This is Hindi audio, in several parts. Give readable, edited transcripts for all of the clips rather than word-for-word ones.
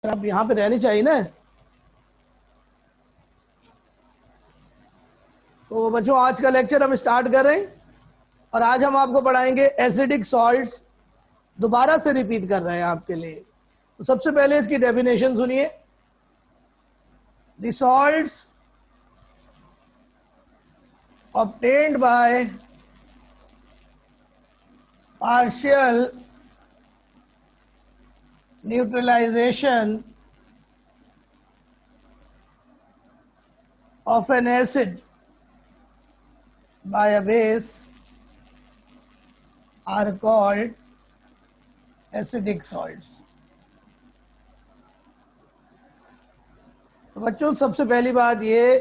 आप यहाँ पे रहनी चाहिए ना। तो बच्चों आज का लेक्चर हम स्टार्ट कर रहे हैं और आज हम आपको पढ़ाएंगे एसिडिक सॉल्ट्स। दोबारा से रिपीट कर रहे हैं आपके लिए। तो सबसे पहले इसकी डेफिनेशन सुनिए। The salts obtained by partial neutralization of an acid by a base are called acidic salts। तो बच्चों सबसे पहली बात ये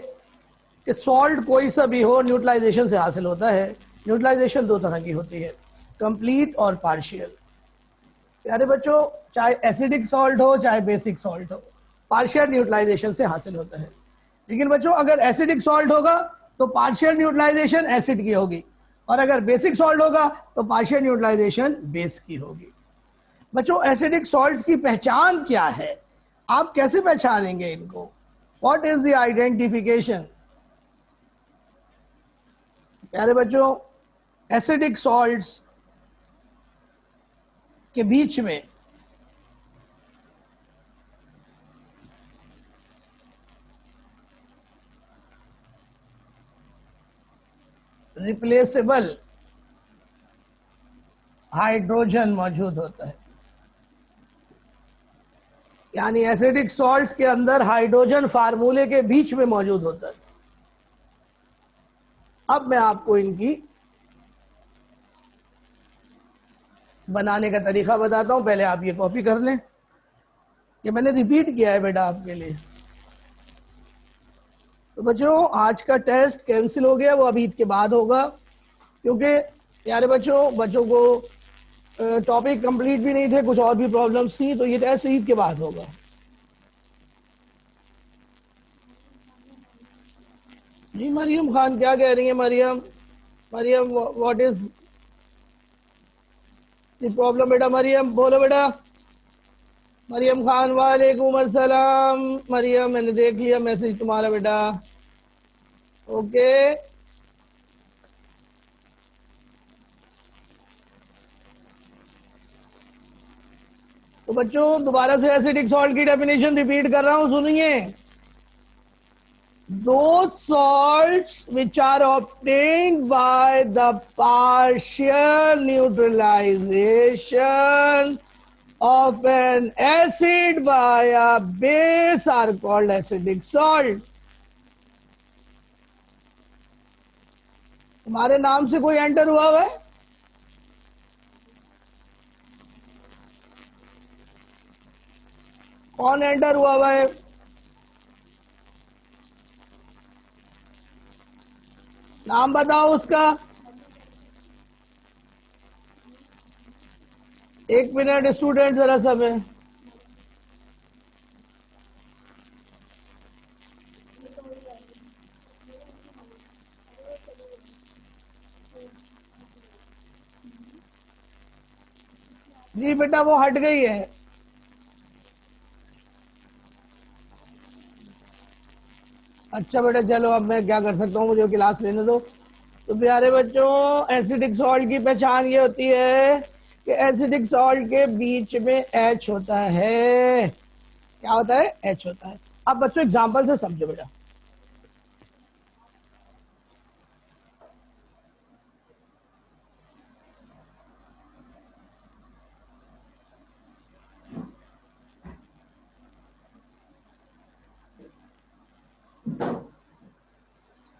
कि सॉल्ट कोई सा भी हो न्यूट्रलाइजेशन से हासिल होता है। न्यूट्रलाइजेशन दो तरह की होती है, कंप्लीट और पार्शियल। प्यारे बच्चों, चाहे एसिडिक सॉल्ट हो चाहे बेसिक सॉल्ट हो, पार्शियल न्यूट्रलाइजेशन से हासिल होता है। लेकिन बच्चों अगर एसिडिक सॉल्ट होगा तो पार्शियल न्यूट्रलाइजेशन एसिड की होगी, और अगर बेसिक सॉल्ट होगा तो पार्शियल न्यूट्रलाइजेशन बेस की होगी। बच्चों एसिडिक सॉल्ट्स की पहचान क्या है? आप कैसे पहचानेंगे इनको? What is the identification? प्यारे बच्चों, एसिडिक सॉल्ट्स के बीच में रिप्लेसेबल हाइड्रोजन मौजूद होता है। यानी एसिडिक सॉल्ट्स के अंदर हाइड्रोजन फार्मूले के बीच में मौजूद होता है। अब मैं आपको इनकी बनाने का तरीका बताता हूं। पहले आप ये कॉपी कर लें, ये मैंने रिपीट किया है बेटा आपके लिए। तो बच्चों आज का टेस्ट कैंसिल हो गया, वो अभी ईद के बाद होगा, क्योंकि यार बच्चों को टॉपिक कंप्लीट भी नहीं थे, कुछ और भी प्रॉब्लम्स थी, तो ये टेस्ट ईद के बाद होगा। जी मरियम खान क्या कह रही है? Maryam what is the problem बेटा? मरियम बोलो बेटा। मरियम खान वालेकुम अस्सलाम। मरियम मैंने देख लिया मैसेज तुम्हारा बेटा। ओके तो बच्चों दोबारा से एसिडिक सॉल्ट की डेफिनेशन रिपीट कर रहा हूं, सुनिए। Those salts which are obtained by the partial neutralization of an acid by a base are called acidic salt। तुम्हारे नाम से कोई एंटर हुआ है? कौन एंटर हुआ है? नाम बताओ उसका। एक मिनट स्टूडेंट, जरा समय। जी बेटा वो हट गई है। अच्छा बेटा चलो, अब मैं क्या कर सकता हूँ, मुझे क्लास लेने दो। तो प्यारे बच्चों एसिडिक सॉल्ट की पहचान ये होती है कि एसिडिक सॉल्ट के बीच में एच होता है। क्या होता है? एच होता है। अब बच्चों एग्जांपल से समझो बेटा।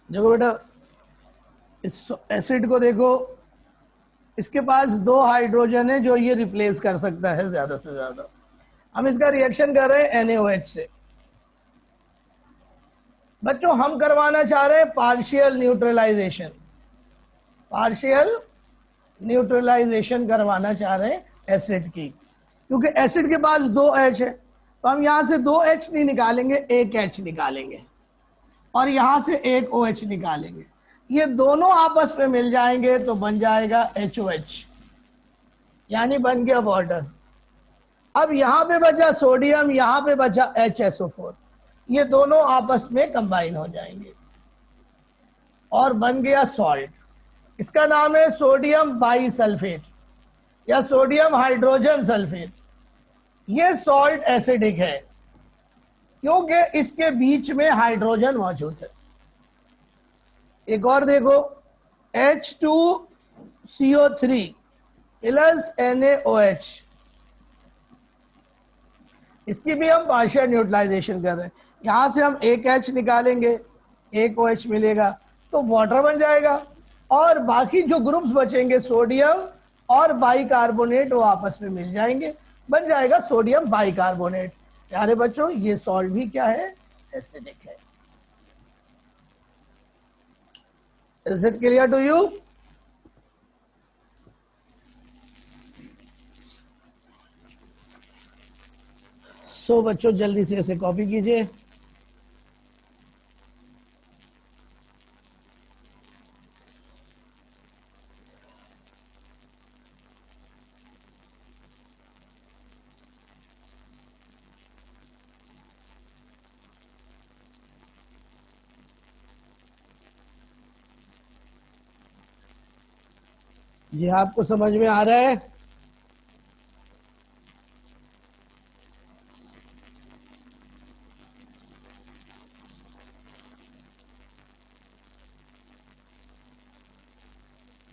देखो बेटा, इस एसिड को देखो, इसके पास दो हाइड्रोजन है जो ये रिप्लेस कर सकता है ज्यादा से ज्यादा। हम इसका रिएक्शन कर रहे हैं NaOH से। बच्चों हम करवाना चाह रहे हैं पार्शियल न्यूट्रलाइजेशन। पार्शियल न्यूट्रलाइजेशन करवाना चाह रहे हैं एसिड की, क्योंकि एसिड के पास दो H है, तो हम यहां से दो H नहीं निकालेंगे, एक H निकालेंगे, और यहां से एक OH निकालेंगे। ये दोनों आपस में मिल जाएंगे तो बन जाएगा HOH, यानी बन गया वाटर। अब यहां पे बचा सोडियम, यहां पे बचा HSO4, ये दोनों आपस में कंबाइन हो जाएंगे और बन गया सॉल्ट। इसका नाम है सोडियम बाईसल्फेट या सोडियम हाइड्रोजन सल्फेट। ये सॉल्ट एसिडिक है क्योंकि इसके बीच में हाइड्रोजन मौजूद है। एक और देखो, H2CO3 प्लस NaOH, इसकी भी हम पार्शियल न्यूट्रलाइजेशन कर रहे हैं। यहां से हम एक H निकालेंगे, एक OH मिलेगा तो वाटर बन जाएगा, और बाकी जो ग्रुप्स बचेंगे सोडियम और बाइकार्बोनेट वो आपस में मिल जाएंगे, बन जाएगा सोडियम बाइकार्बोनेट। प्यारे बच्चों, ये सॉल्ट भी क्या है? एसिडिक है। Is it clear to you? So बच्चों जल्दी से इसे कॉपी कीजिए। ये आपको समझ में आ रहा है?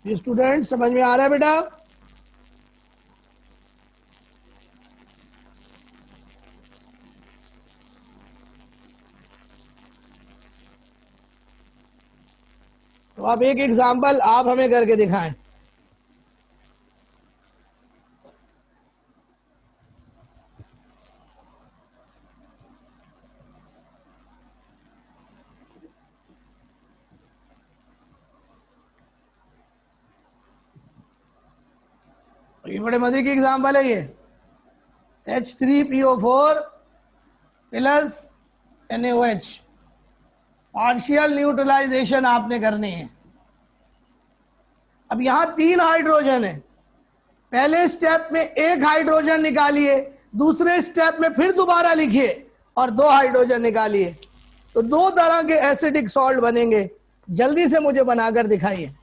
ये स्टूडेंट समझ में आ रहा है बेटा? तो आप एक एग्जांपल आप हमें करके दिखाएं। ये बड़े मजे की एग्जांपल है ये। H3PO4 plus NaOH, partial neutralisation आपने करनी है। अब यहां 3 हाइड्रोजन है, पहले स्टेप में एक हाइड्रोजन निकालिए, दूसरे स्टेप में फिर दोबारा लिखिए और 2 हाइड्रोजन निकालिए, तो 2 तरह के एसिडिक सॉल्ट बनेंगे। जल्दी से मुझे बनाकर दिखाइए।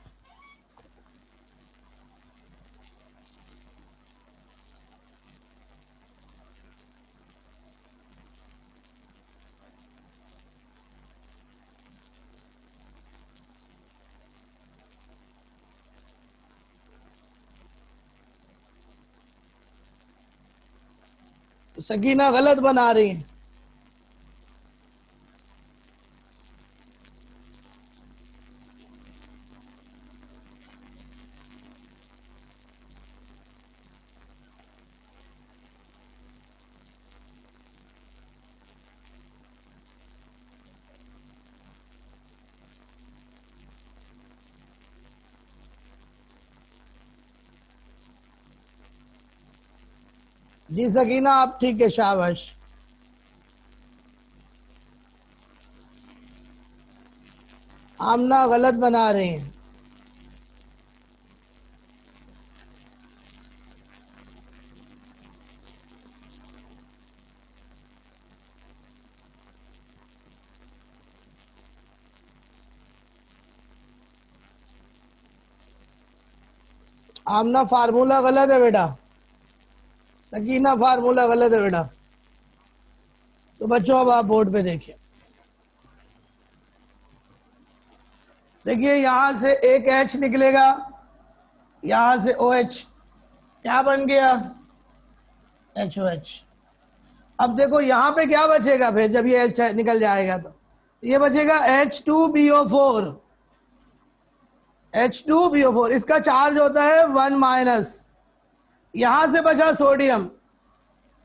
सकीना गलत बना रही है। जी सकीना आप ठीक है, शाबाश। आमना गलत बना रही हैं। आमना फार्मूला गलत है बेटा, सकीना फार्मूला गलत है बेटा। तो बच्चों अब आप बोर्ड पे देखिए, देखिए यहां से एक H निकलेगा, यहां से OH, क्या बन गया? HOH। अब देखो यहां पे क्या बचेगा फिर, जब ये H निकल जाएगा तो ये बचेगा H2BO4। H2BO4 इसका चार्ज होता है 1-, यहां से बचा सोडियम,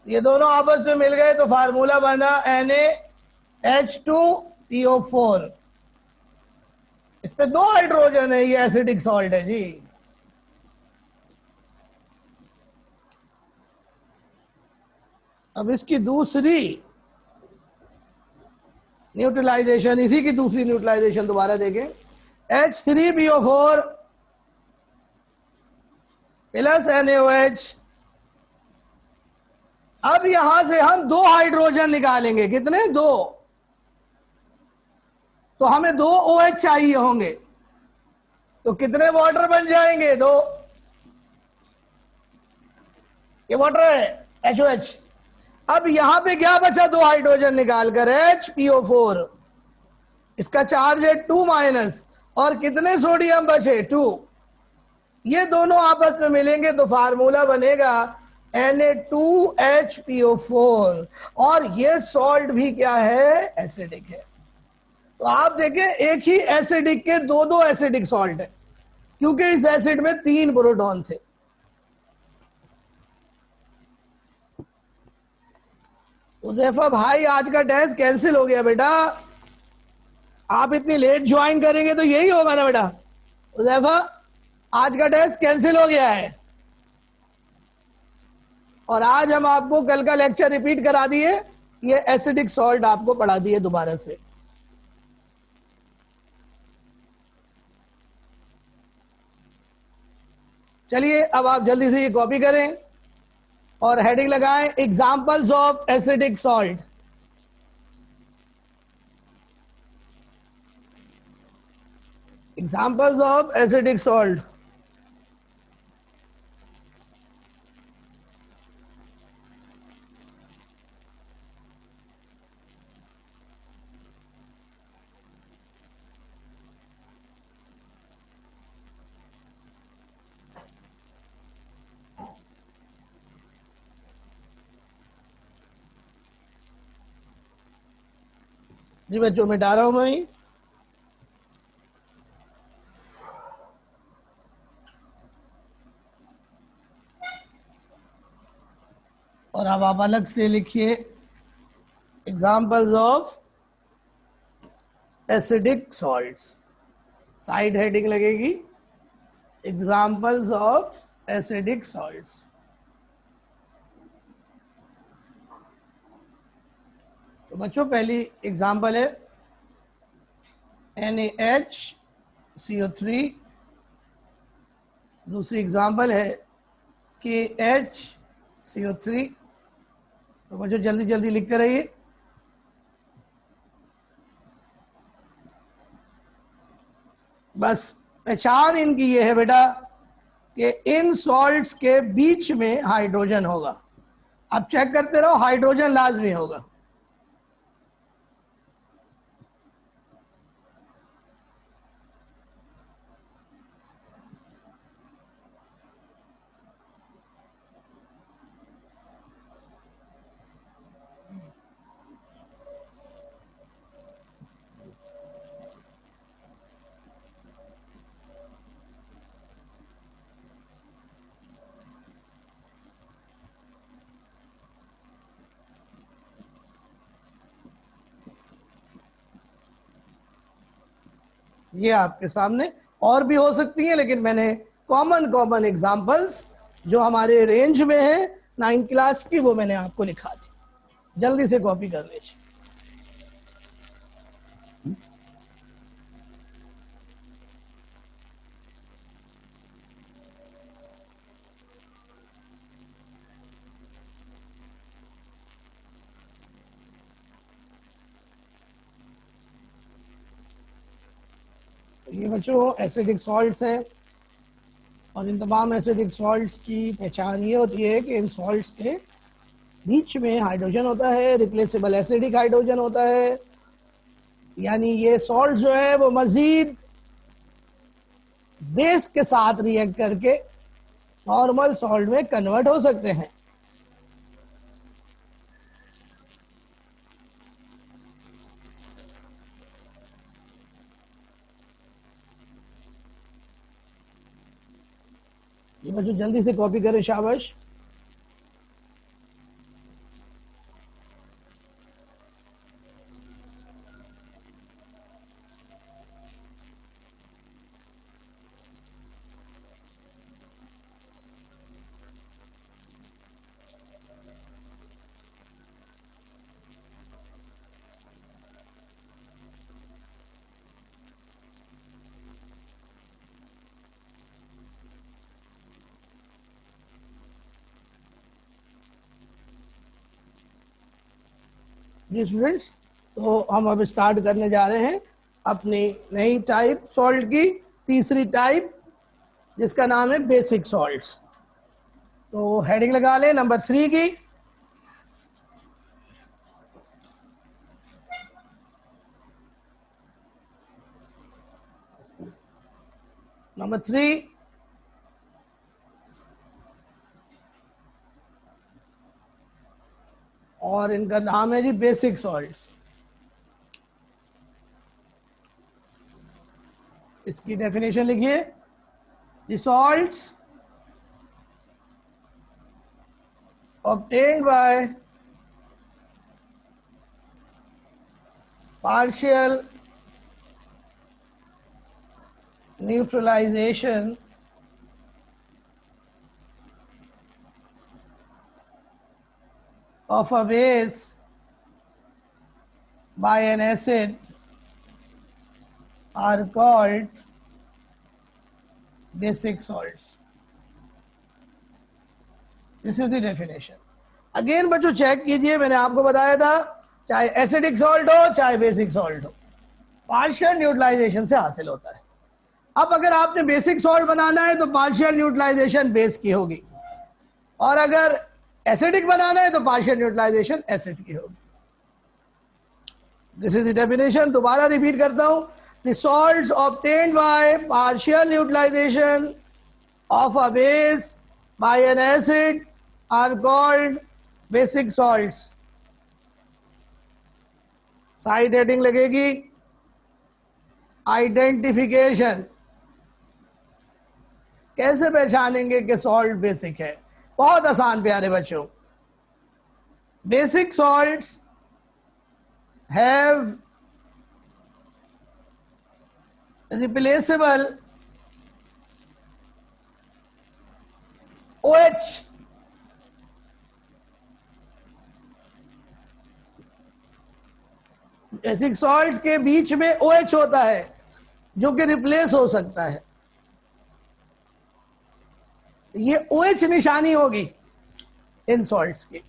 ये दोनों आपस में मिल गए तो फार्मूला बना NaH2PO4। इस पे 2 हाइड्रोजन है, ये एसिडिक सॉल्ट है जी। अब इसकी दूसरी न्यूट्रलाइजेशन, इसी की दूसरी न्यूट्रलाइजेशन दोबारा देखें। H3PO4 प्लस NaOH अब यहां से हम 2 हाइड्रोजन निकालेंगे, कितने? 2। तो हमें 2 OH चाहिए होंगे, तो कितने वाटर बन जाएंगे? 2। ये वाटर है HOH। अब यहां पे क्या बचा? 2 हाइड्रोजन निकालकर HPO4, इसका चार्ज है 2-, और कितने सोडियम बचे? 2। ये दोनों आपस में मिलेंगे तो फार्मूला बनेगा Na2HPO4, और ये सॉल्ट भी क्या है? एसिडिक है। तो आप देखें, एक ही एसिडिक के दो दो एसिडिक सॉल्ट है, क्योंकि इस एसिड में 3 प्रोटॉन थे। उजैफा भाई, आज का टेस्ट कैंसिल हो गया बेटा, आप इतनी लेट ज्वाइन करेंगे तो यही होगा ना बेटा। उजैफा, आज का टेस्ट कैंसिल हो गया है, और आज हम आपको कल का लेक्चर रिपीट करा दिए, ये एसिडिक सॉल्ट आपको पढ़ा दिए दोबारा से। चलिए अब आप जल्दी से ये कॉपी करें और हेडिंग लगाएं, examples of acidic salt. Examples of acidic salt. जी बच्चों, मिटा रहा हूं मैं। और अब आप अलग से लिखिए examples of acidic salts, side heading लगेगी एग्जांपल्स ऑफ एसिडिक सॉल्ट्स। तो बच्चों, पहली एग्जांपल है NaHCO3, दूसरी एग्जांपल है KHCO3। तो बच्चों जल्दी जल्दी लिखते रहिए। बस पहचान इनकी ये है बेटा कि इन सॉल्ट्स के बीच में हाइड्रोजन होगा। आप चेक करते रहो, हाइड्रोजन लाजमी होगा। ये आपके सामने और भी हो सकती हैं, लेकिन मैंने कॉमन कॉमन एग्जांपल्स जो हमारे रेंज में है 9th क्लास की, वो मैंने आपको लिखा दी। जल्दी से कॉपी कर लीजिए। ये बच्चों एसिडिक सॉल्ट्स हैं, और इन तमाम एसिडिक सॉल्ट्स की पहचान ये होती है कि इन सॉल्ट्स के बीच में हाइड्रोजन होता है, रिप्लेसेबल एसिडिक हाइड्रोजन होता है, यानी ये सॉल्ट जो है वो मजीद बेस के साथ रिएक्ट करके नॉर्मल सॉल्ट में कन्वर्ट हो सकते हैं। ये बच्चों जल्दी से कॉपी करें, शाबाश। जी स्टूडेंट्स, तो हम अब स्टार्ट करने जा रहे हैं अपनी नई टाइप सॉल्ट की, तीसरी टाइप, जिसका नाम है बेसिक सॉल्ट्स। तो हेडिंग लगा लें नंबर 3 की। नंबर 3, और इनका नाम है जी बेसिक सॉल्ट्स। इसकी डेफिनेशन लिखिए। The salts obtained by partial neutralization of a base by an acid are called basic salts. This is the definition. Again बच्चों चेक कीजिए, मैंने आपको बताया था चाहे एसिडिक सॉल्ट हो चाहे बेसिक सॉल्ट हो, पार्शियल न्यूट्रलाइजेशन से हासिल होता है। अब अगर आपने बेसिक सॉल्ट बनाना है तो पार्शियल न्यूट्रलाइजेशन बेस की होगी, और अगर एसिडिक बनाना है तो पार्शियल न्यूट्रलाइजेशन एसिड की होगी। This is the definition. दोबारा रिपीट करता हूं। The salts obtained by partial neutralization of a base by an acid are called basic salts. Side heading लगेगी आइडेंटिफिकेशन। कैसे पहचानेंगे कि सॉल्ट बेसिक है? बहुत आसान प्यारे बच्चों। Basic salts have replaceable OH basic salts के बीच में OH होता है जो कि रिप्लेस हो सकता है। ये OH निशानी होगी इन सॉल्ट्स की।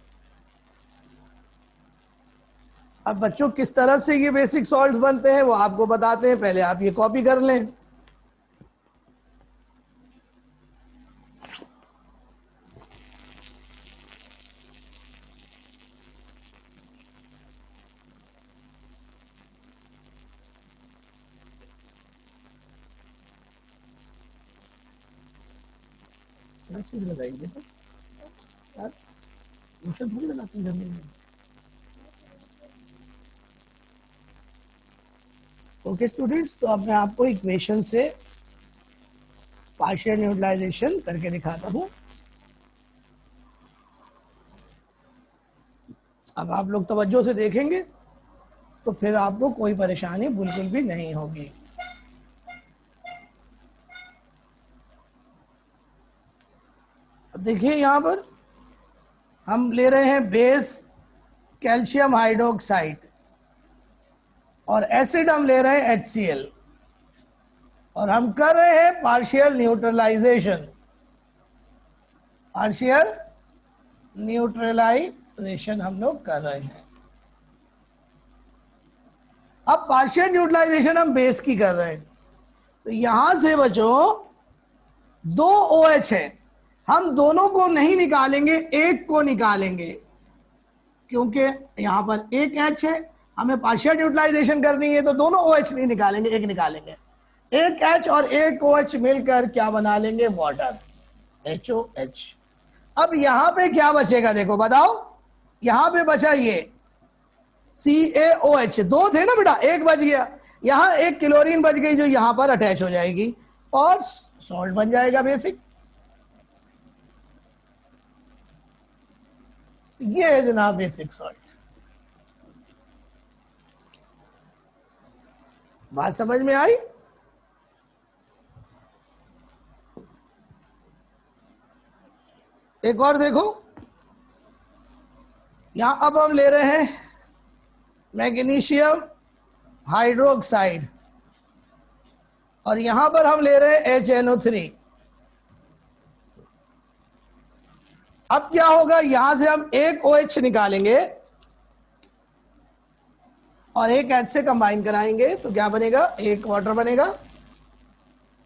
अब बच्चों किस तरह से ये बेसिक सॉल्ट बनते हैं वो आपको बताते हैं, पहले आप ये कॉपी कर लें। लगाएंगे ओके स्टूडेंट्स, तो अब मैं आपको इक्वेशन से पार्शियल न्यूट्रलाइजेशन करके दिखाता हूं। अब आप लोग तवज्जो से देखेंगे तो फिर आपको कोई परेशानी बिल्कुल भी नहीं होगी। अब देखिए यहां पर हम ले रहे हैं बेस कैल्शियम हाइड्रोक्साइड और एसिड हम ले रहे हैं HCl, और हम कर रहे हैं पार्शियल न्यूट्रलाइजेशन। पार्शियल न्यूट्रलाइजेशन हम लोग कर रहे हैं। अब पार्शियल न्यूट्रलाइजेशन हम बेस की कर रहे हैं, तो यहां से बच्चों 2 OH है, हम दोनों को नहीं निकालेंगे, एक को निकालेंगे, क्योंकि यहां पर एक H है, हमें पार्शियल न्यूट्रलाइजेशन करनी है, तो दोनों OH नहीं निकालेंगे, एक निकालेंगे। एक H और एक OH मिलकर क्या बना लेंगे? Water, HOH। अब यहां पे क्या बचेगा देखो, बताओ। यहां पे बचा ये CaOH, 2 थे ना बेटा, एक बच गया। यहां एक क्लोरीन बच गई जो यहां पर अटैच हो जाएगी और सॉल्ट बन जाएगा बेसिक। ये है जनाब बेसिक सॉल्ट। बात समझ में आई? एक और देखो, यहां अब हम ले रहे हैं मैग्नीशियम हाइड्रोक्साइड और यहां पर हम ले रहे हैं HNO3। अब क्या होगा, यहां से हम एक OH निकालेंगे और एक H से कंबाइन कराएंगे तो क्या बनेगा, एक वाटर बनेगा।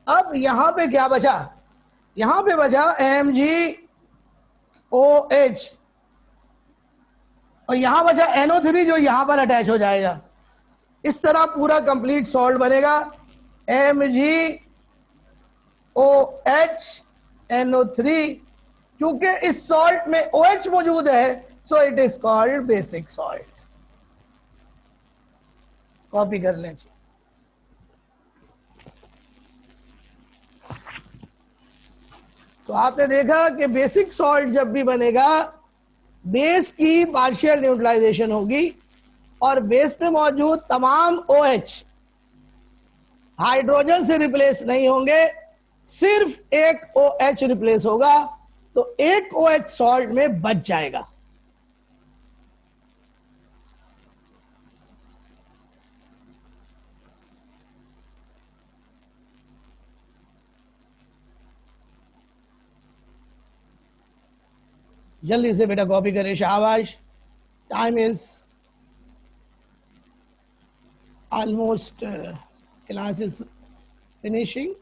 अब यहां पे क्या बचा, यहां पे बचा MgOH और यहां बचा NO3 जो यहां पर अटैच हो जाएगा। इस तरह पूरा कंप्लीट सॉल्ट बनेगा MgOH NO3। क्योंकि इस सॉल्ट में OH मौजूद है so it is called basic salt. Copy कर लें। तो आपने देखा कि बेसिक सॉल्ट जब भी बनेगा बेस की पार्शियल न्यूट्रलाइजेशन होगी और बेस पे मौजूद तमाम OH हाइड्रोजन से रिप्लेस नहीं होंगे, सिर्फ एक OH रिप्लेस होगा, तो एक OH सॉल्ट में बच जाएगा। जल्दी से बेटा कॉपी करें, शाबाश। Time is almost, class is finishing.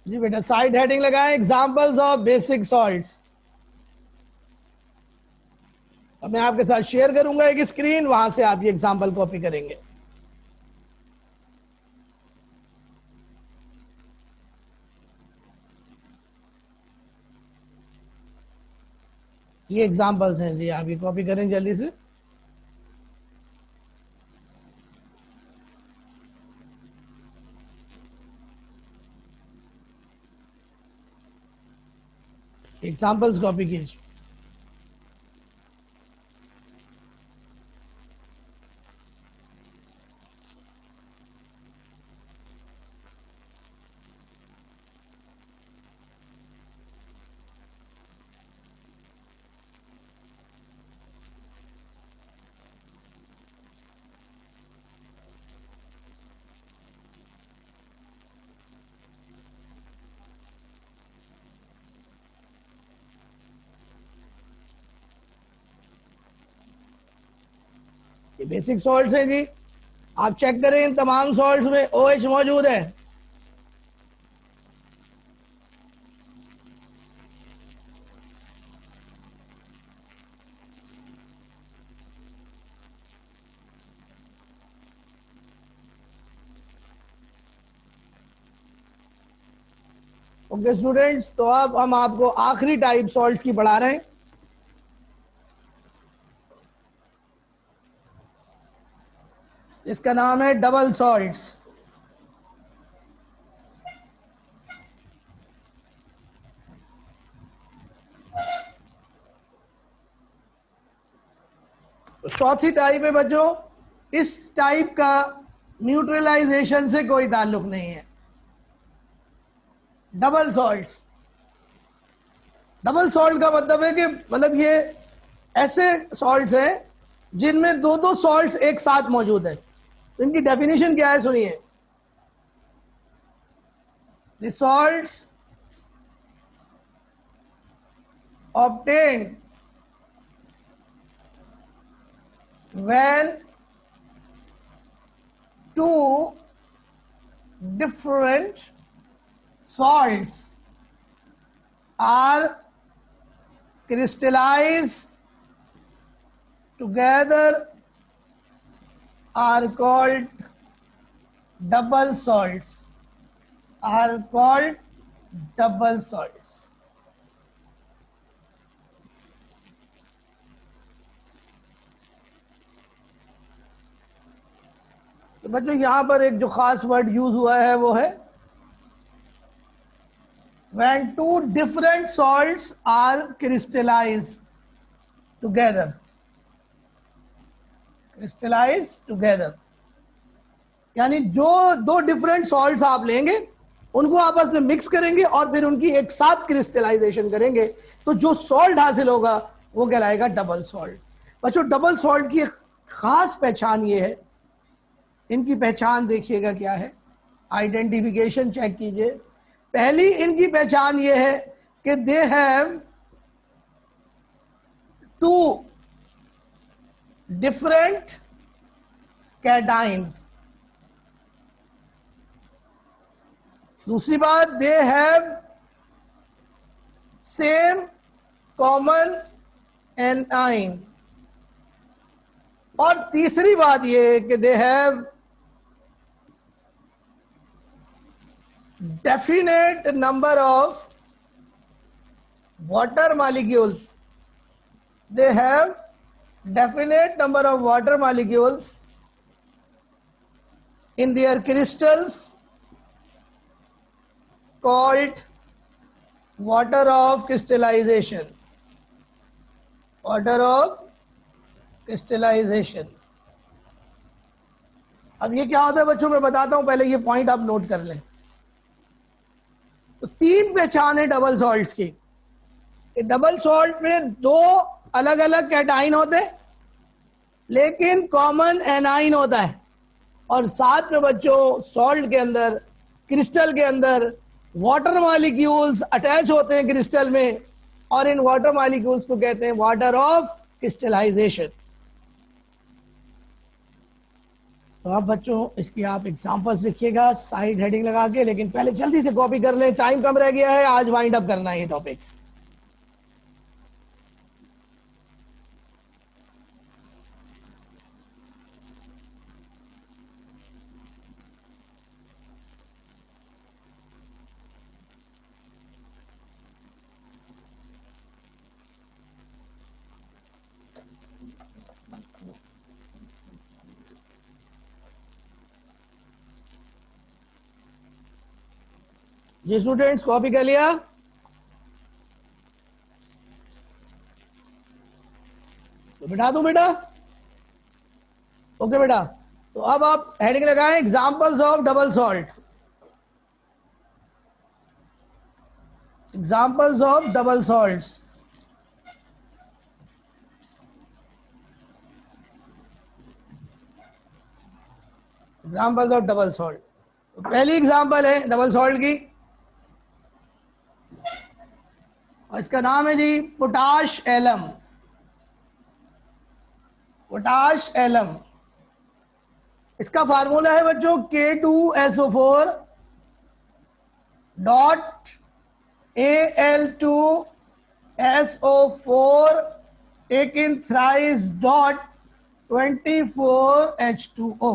जी बेटा साइड हेडिंग लगाएं, एग्जांपल्स ऑफ बेसिक सॉल्ट्स। अब मैं आपके साथ शेयर करूंगा एक स्क्रीन, वहां से आप ये एग्जांपल कॉपी करेंगे। ये एग्जांपल्स हैं जी, आप ये कॉपी करें जल्दी से। एग्जांपल्स कॉपी कीजिए। ये बेसिक सॉल्ट्स हैं जी, आप चेक करें इन तमाम सॉल्ट्स में OH मौजूद है। ओके स्टूडेंट्स, तो अब हम आपको आखिरी टाइप सॉल्ट्स की पढ़ा रहे हैं। इसका नाम है डबल सॉल्ट्स। तो चौथी टाइप है बच्चों, इस टाइप का न्यूट्रलाइजेशन से कोई ताल्लुक नहीं है। डबल सॉल्ट्स, डबल सॉल्ट का मतलब है कि मतलब ये ऐसे सॉल्ट्स हैं जिनमें दो दो सॉल्ट्स एक साथ मौजूद है। तो इनकी डेफिनेशन क्या है सुनिए। The salts obtained when two different salts are crystallized together are called double salts, are called double salts। तो बच्चों यहां पर एक जो खास वर्ड यूज हुआ है वो है when two different salts are crystallized together, crystallized together यानी जो दो डिफरेंट सॉल्ट्स आप लेंगे उनको आपस में मिक्स करेंगे और फिर उनकी एक साथ क्रिस्टलाइजेशन करेंगे, तो जो सॉल्ट हासिल होगा वो कहलाएगा डबल सॉल्ट। बच्चों डबल सॉल्ट की खास पहचान ये है, इनकी पहचान देखिएगा क्या है, आइडेंटिफिकेशन चेक कीजिए। पहली इनकी पहचान ये है कि they have two different cations. दूसरी बात, they have same common anion. और तीसरी बात ये कि they have definite number of water molecules. They have definite number of water molecules in their crystals called water of crystallization. Water of crystallization. अब ये क्या होता है बच्चों, मैं बताता हूं, पहले ये पॉइंट आप नोट कर लें। तो तीन पहचान है डबल सॉल्ट्स की। डबल सॉल्ट में दो अलग अलग कैटाइन होते हैं लेकिन कॉमन एनाइन होता है, और साथ में बच्चों सॉल्ट के अंदर, क्रिस्टल के अंदर वाटर मॉलिक्यूल्स अटैच होते हैं क्रिस्टल में, और इन वाटर मॉलिक्यूल्स को कहते हैं वाटर ऑफ क्रिस्टलाइजेशन। तो अब बच्चों इसकी आप एग्जांपल्स लिखिएगा साइड हेडिंग लगा के, लेकिन पहले जल्दी से कॉपी कर लें, टाइम कम रह गया है, आज वाइंड अप करना है ये टॉपिक। जी स्टूडेंट्स कॉपी कर लिया? तो बिठा दूं बेटा? ओके बेटा, तो अब आप हेडिंग लगाएं examples of double salt. Examples of double salts. Examples of double salt. तो पहली एग्जांपल है डबल सॉल्ट की, और इसका नाम है जी पोटाश एलम। पोटाश एलम, इसका फार्मूला है बच्चों K2SO4 dot Al2SO4 taken thrice dot 24H2O।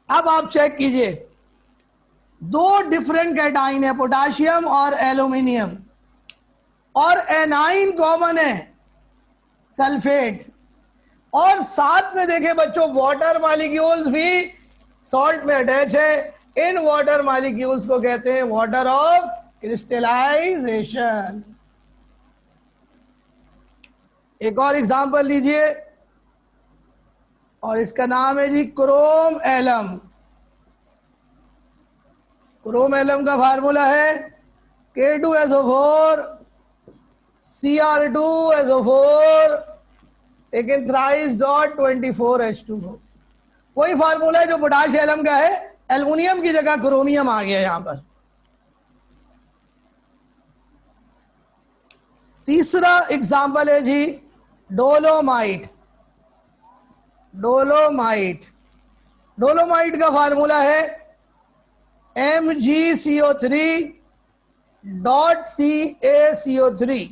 अब आप चेक कीजिए, दो डिफरेंट कैटाइन है, पोटाशियम और एल्यूमिनियम, और एनाइन कॉमन है सल्फेट, और साथ में देखें बच्चों वाटर मॉलिक्यूल्स भी सॉल्ट में अटैच है। इन वाटर मॉलिक्यूल्स को कहते हैं वाटर ऑफ क्रिस्टलाइजेशन। एक और एग्जांपल लीजिए, और इसका नाम है जी क्रोम एलम। क्रोम एलम का फार्मूला है K2SO4 Cr2SO4 taken thrice dot 24H2O। कोई फार्मूला है जो पोटाश एलम का है, एल्युमिनियम की जगह क्रोमियम आ गया यहां पर। तीसरा एग्जांपल है जी डोलोमाइट। डोलोमाइट, डोलोमाइट का फार्मूला है MgCO3 डॉट CaCO3।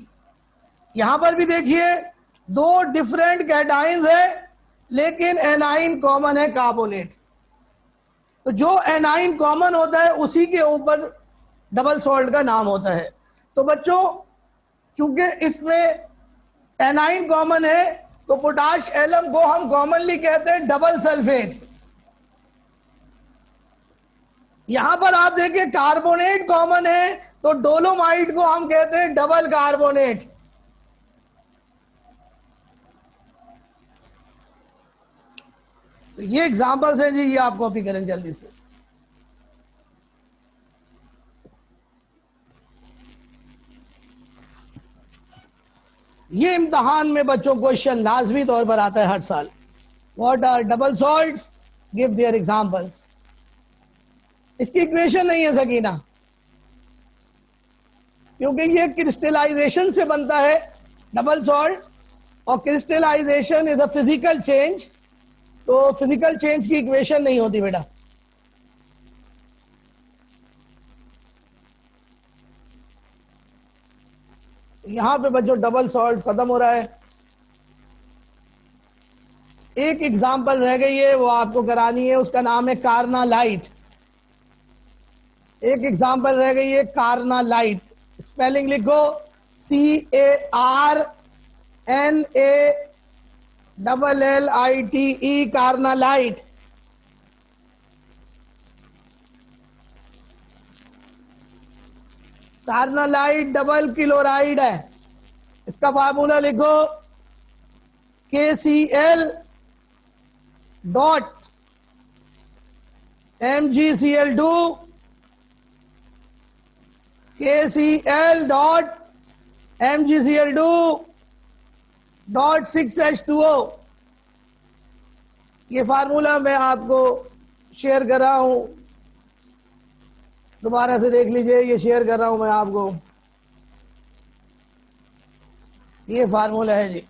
यहां पर भी देखिए दो डिफरेंट कैटाइंस है लेकिन एनाइन कॉमन है कार्बोनेट। तो जो एनाइन कॉमन होता है उसी के ऊपर डबल सॉल्ट का नाम होता है। तो बच्चों चूंकि इसमें एनाइन कॉमन है तो पोटाश एलम को हम कॉमनली कहते हैं डबल सल्फेट। यहां पर आप देखिए कार्बोनेट कॉमन है तो डोलोमाइट को हम कहते हैं डबल कार्बोनेट। तो ये एग्जांपल्स हैं जी, ये आप कॉपी करें जल्दी से। ये इम्तहान में बच्चों क्वेश्चन लाजमी तौर पर आता है हर साल। What are double salts, give their examples. इसकी इक्वेशन नहीं है सकीना, क्योंकि ये क्रिस्टलाइजेशन से बनता है डबल सॉल्ट, और crystallization is a physical change, तो फिजिकल चेंज की इक्वेशन नहीं होती बेटा। यहां पे बच्चों डबल सॉल्ट खत्म हो रहा है। एक एग्जांपल रह गई है, वो आपको करानी है, उसका नाम है कार्ना लाइट। एक एग्जांपल रह गई है कार्ना लाइट। स्पेलिंग लिखो, CARNALLITE, carnallite. Carnallite double chloride है। इसका फार्मूला लिखो, KCl dot MgCl2, KCl dot MgCl2 dot 6H2O। ये फार्मूला मैं आपको शेयर कर रहा हूं, दोबारा से देख लीजिए, ये शेयर कर रहा हूं मैं आपको। ये फार्मूला है जी।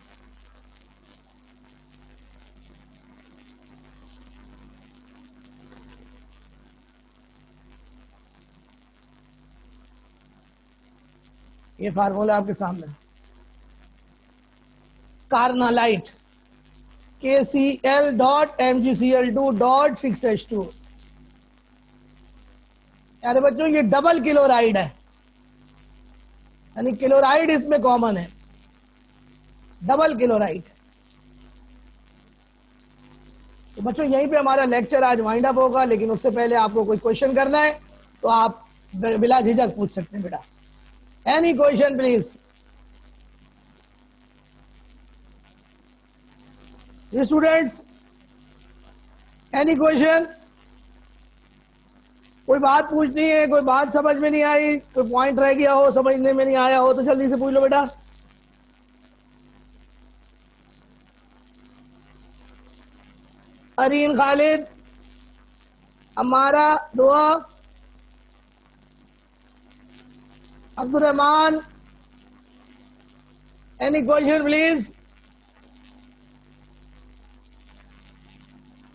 ये फार्मूला आपके सामने, carnallite, KCl dot MgCl2 dot 6H2। यानी बच्चों ये डबल क्लोराइड है, यानी क्लोराइड इसमें कॉमन है, डबल क्लोराइड। तो बच्चों यहीं पे हमारा लेक्चर आज वाइंड अप होगा, लेकिन उससे पहले आपको कोई क्वेश्चन करना है तो आप बिला झिझक पूछ सकते हैं बेटा। Any question please. Students, any question? कोई बात पूछनी है, कोई बात समझ में नहीं आई, कोई पॉइंट रह गया हो, समझने में नहीं आया हो, तो जल्दी से पूछ लो बेटा। अरीन खालिद, हमारा दुआ, Abdul Rahman, any question please?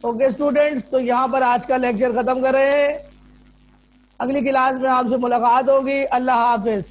Okay students, तो यहां पर आज का लेक्चर खत्म कर रहे हैं। अगली क्लास में आपसे मुलाकात होगी। अल्लाह हाफिज।